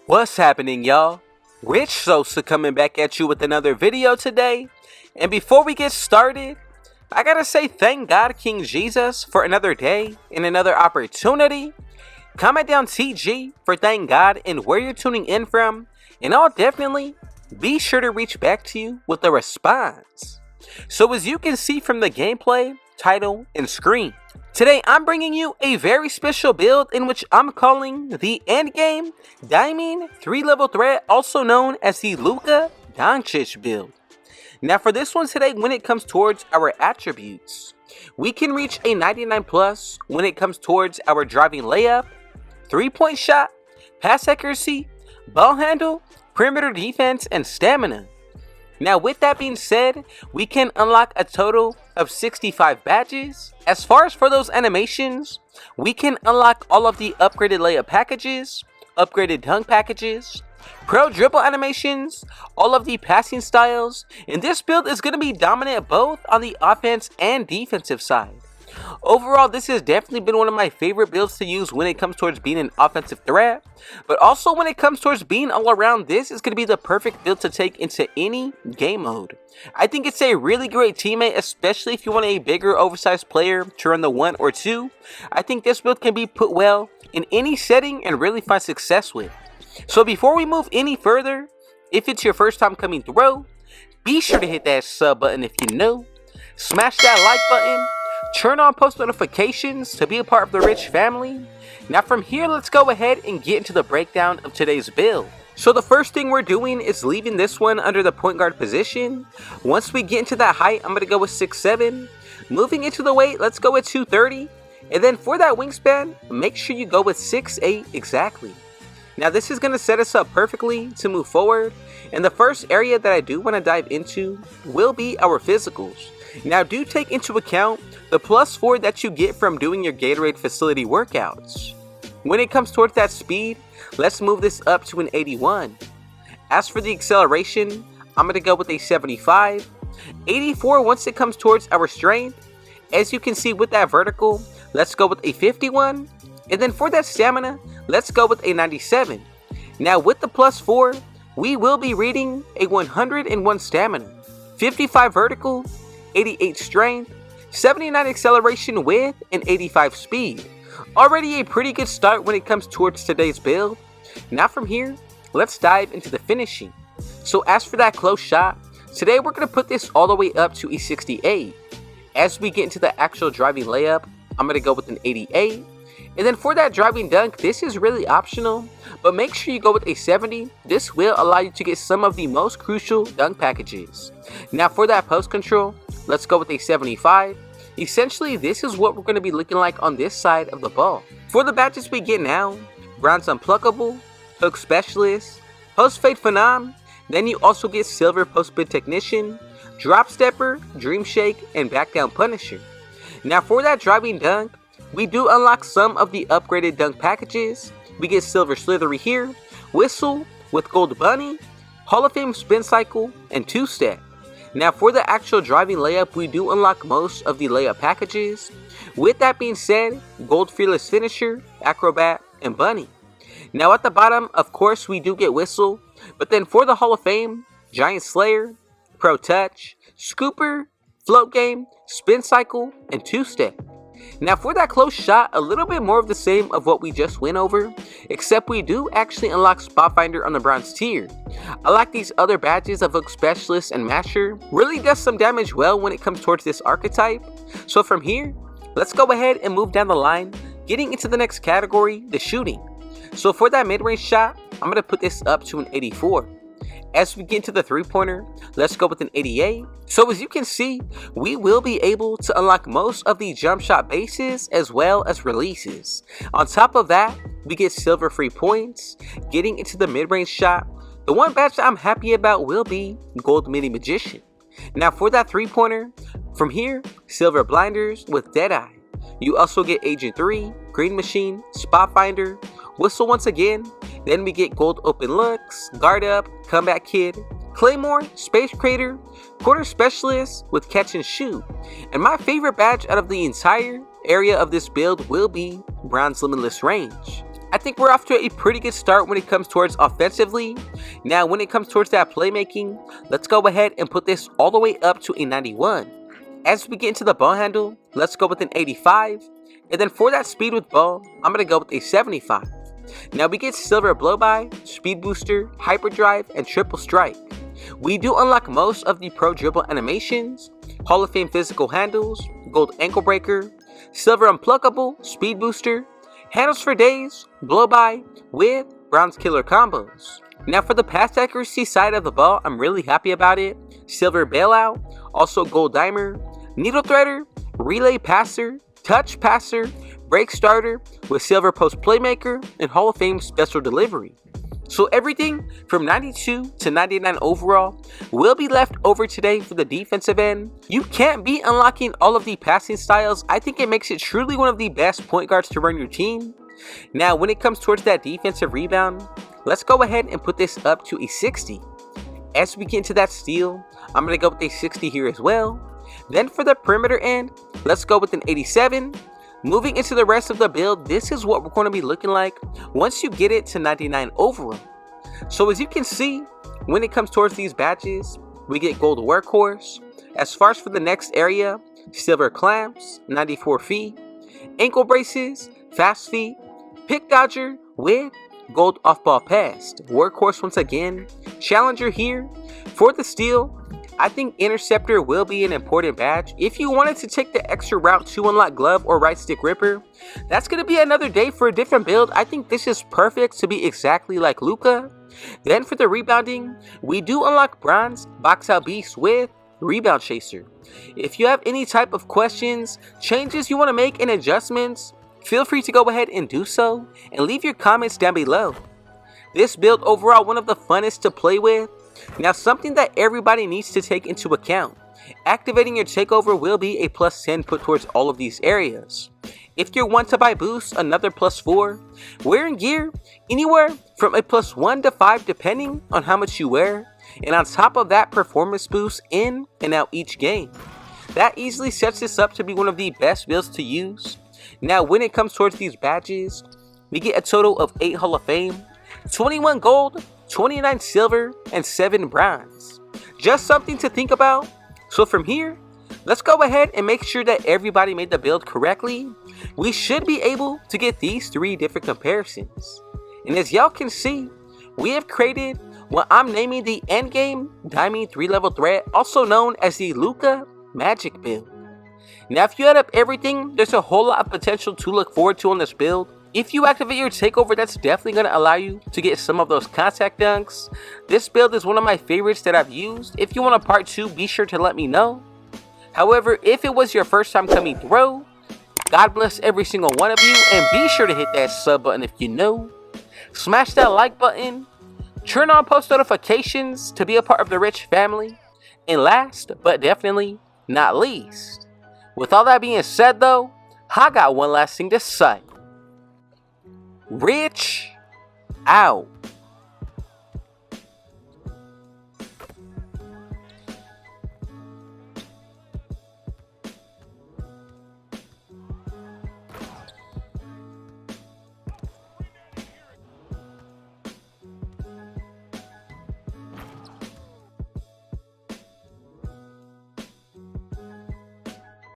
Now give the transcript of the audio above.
What's happening, y'all? Rich Sosa coming back at you with another video today. And before we get started, I gotta say thank God King Jesus for another day and another opportunity. Comment down TG for thank God and where you're tuning in from, and I'll definitely be sure to reach back to you with a response. So as you can see from the gameplay, title, and screen, today I'm bringing you a very special build in which I'm calling the Endgame Diamond 3-level threat, also known as the LUKA DONCIC build. Now for this one today, when it comes towards our attributes, we can reach a 99 plus when it comes towards our driving layup, 3-point shot, pass accuracy, ball handle, perimeter defense, and stamina. Now with that being said, we can unlock a total of 65 badges. As far as for those animations, we can unlock all of the upgraded layup packages, upgraded dunk packages, pro dribble animations, all of the passing styles, and this build is going to be dominant both on the offense and defensive side. Overall, this has definitely been one of my favorite builds to use when it comes towards being an offensive threat, but also when it comes towards being all around. This is going to be the perfect build to take into any game mode. I think it's a really great teammate, especially if you want a bigger oversized player to run the 1 or 2. I think this build can be put well in any setting and really find success with. So before we move any further, if it's your first time coming through, be sure to hit that sub button if you know, smash that like button, turn on post notifications to be a part of the Rich family. Now from here, let's go ahead and get into the breakdown of today's build. So the first thing we're doing is leaving this one under the point guard position. Once we get into that height, I'm going to go with 6'7". Moving into the weight, let's go with 230. And then for that wingspan, make sure you go with 6'8" exactly. Now this is going to set us up perfectly to move forward. And the first area that I do want to dive into will be our physicals. Now do take into account the +4 that you get from doing your Gatorade facility workouts. When it comes towards that speed, let's move this up to an 81. As for the acceleration, I'm going to go with a 75. 84 once it comes towards our strength. As you can see with that vertical, let's go with a 51. And then for that stamina, let's go with a 97. Now with the +4, we will be reading a 101 stamina, 55 vertical, 88 strength, 79 acceleration with an 85 speed. Already a pretty good start when it comes towards today's build. Now from here, let's dive into the finishing. So as for that close shot, today we're going to put this all the way up to a 68. As we get into the actual driving layup, I'm going to go with an 88. And then for that driving dunk, this is really optional, but make sure you go with a 70. This will allow you to get some of the most crucial dunk packages. Now for that post control, let's go with a 75. Essentially, this is what we're going to be looking like on this side of the ball. For the badges we get now, bronze unpluckable, hook specialist, post fade phenom, then you also get silver post bid technician, drop stepper, dream shake, and back down punisher. Now for that driving dunk, we do unlock some of the upgraded dunk packages. We get silver slithery here, whistle with gold bunny, Hall of Fame spin cycle, and 2-step. Now for the actual driving layup, we do unlock most of the layup packages. With that being said, gold fearless finisher, acrobat, and bunny. Now at the bottom, of course, we do get whistle, but then for the Hall of Fame, giant slayer, pro touch, scooper, float game, spin cycle, and 2-step. Now for that close shot, a little bit more of the same of what we just went over, except we do actually unlock spot finder on the bronze tier. I like these other badges of hook specialist and masher, really does some damage well when it comes towards this archetype. So from here, let's go ahead and move down the line, getting into the next category, the shooting. So for that mid-range shot, I'm going to put this up to an 84. As we get into the 3-pointer, let's go with an 88. So as you can see, we will be able to unlock most of the jump shot bases as well as releases. On top of that, we get silver free points. Getting into the mid-range shot, the one badge that I'm happy about will be gold mini magician. Now for that 3-pointer, from here, silver blinders with Deadeye. You also get Agent 3, Green Machine, Spot Finder, Whistle once again. Then we get gold open looks, guard up, comeback kid, Claymore, Space Crater, Quarter Specialist with Catch and Shoot. And my favorite badge out of the entire area of this build will be Bronze Limitless Range. I think we're off to a pretty good start when it comes towards offensively. Now when it comes towards that playmaking, let's go ahead and put this all the way up to a 91. As we get into the ball handle, let's go with an 85. And then for that speed with ball, I'm going to go with a 75. Now we get silver blow by, speed booster, hyperdrive, and triple strike. We do unlock most of the pro dribble animations, Hall of Fame physical handles, gold ankle breaker, silver unpluckable, speed booster, handles for days, blow by, with bronze killer combos. Now for the pass accuracy side of the ball, I'm really happy about it. Silver bailout, also gold dimer, needle threader, relay passer, touch passer, break starter with silver post playmaker, and Hall of Fame special delivery. So everything from 92 to 99 overall will be left over today for the defensive end. You can't be unlocking all of the passing styles. I think it makes it truly one of the best point guards to run your team. Now when it comes towards that defensive rebound, let's go ahead and put this up to a 60. As we get into that steal, I'm going to go with a 60 here as well. Then for the perimeter end, let's go with an 87. Moving into the rest of the build, this is what we're going to be looking like once you get it to 99 overall. So as you can see, when it comes towards these badges, we get gold workhorse. As far as for the next area, silver clamps, 94 feet, ankle braces, fast feet, pick dodger with gold off ball pass, workhorse once again, challenger here. For the steal, I think interceptor will be an important badge. If you wanted to take the extra route to unlock glove or right stick ripper, that's going to be another day for a different build. I think this is perfect to be exactly like Luca. Then for the rebounding, we do unlock bronze box out beast with rebound chaser. If you have any type of questions, changes you want to make, and adjustments, feel free to go ahead and do so and leave your comments down below. This build overall one of the funnest to play with. Now something that everybody needs to take into account, activating your takeover will be a plus 10 put towards all of these areas. If you're one to buy boosts, another plus 4. Wearing gear, anywhere from a plus 1 to 5 depending on how much you wear. And on top of that, performance boosts in and out each game. That easily sets this up to be one of the best builds to use. Now when it comes towards these badges, we get a total of 8 Hall of Fame, 21 gold, 29 silver, and 7 bronze. Just something to think about. So from here, let's go ahead and make sure that everybody made the build correctly. We should be able to get these 3 different comparisons. And as y'all can see, we have created what I'm naming the endgame diamond 3-level threat, also known as the Luca magic build. Now if you add up everything, there's a whole lot of potential to look forward to on this build. If you activate your takeover, that's definitely going to allow you to get some of those contact dunks. This build is one of my favorites that I've used. If you want a part 2, be sure to let me know. However, if it was your first time coming through, God bless every single one of you, and be sure to hit that sub button if you know. Smash that like button. Turn on post notifications to be a part of the rich family. And last, but definitely not least, with all that being said though, I got one last thing to say. Rich out.